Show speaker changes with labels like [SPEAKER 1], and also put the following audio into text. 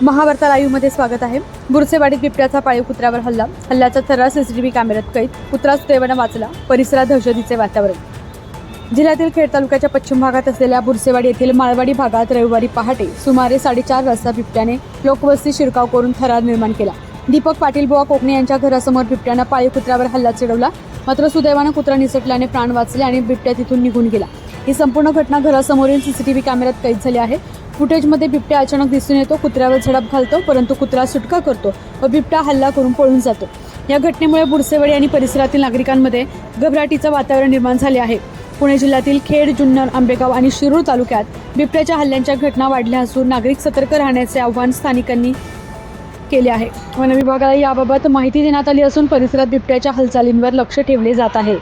[SPEAKER 1] महावार्ता लाईव्हमध्ये स्वागत आहे। बुरसेवाडीत बिबट्याचा पाळीव कुत्र्यावर हल्ल्याचा थरार सीसीटीव्ही कॅमेऱ्यात कैद। कुत्रा सुदैवाने वाचला। परिसरात दहशतीचे वातावरण। जिल्ह्यातील खेड तालुक्याच्या पश्चिम भागात असलेल्या बुरसेवाडी येथील माळवाडी भागात रविवारी पहाटे सुमारे 4:30 वाजता बिबट्याने लोकवस्ती शिरकाव करून थरार निर्माण केला। दीपक पाटील बुवा कोकणे यांच्या घरासमोर बिबट्याने पाळीव कुत्र्यावर हल्ला चढवला, मात्र सुदैवाने कुत्रा निसटल्याने प्राण वाचले आणि बिबट्या तिथून निघून गेला। ही संपूर्ण घटना घरासमोरील सीसीटीव्ही कॅमेऱ्यात कैद झाली आहे। फुटेजमध्ये बिबट्या अचानक दिसून येतो, कुत्र्यावर झडप घालतो, परंतु कुत्रा सुटका करतो व बिबट्या हल्ला करून पळून जातो। या घटनेमुळे बुरसेवाडी आणि परिसरातील नागरिकांमध्ये घबराटीचं वातावरण निर्माण झाले आहे। पुणे जिल्ह्यातील खेड, जुन्नर, आंबेगाव आणि शिरूर तालुक्यात बिबट्याच्या हल्ल्यांच्या घटना वाढल्या असून नागरिक सतर्क राहण्याचे आवाहन स्थानिकांनी केले आहे। वन विभागाला याबाबत माहिती देण्यात आली असून परिसरात बिबट्याच्या हालचालींवर लक्ष ठेवले जात आहे।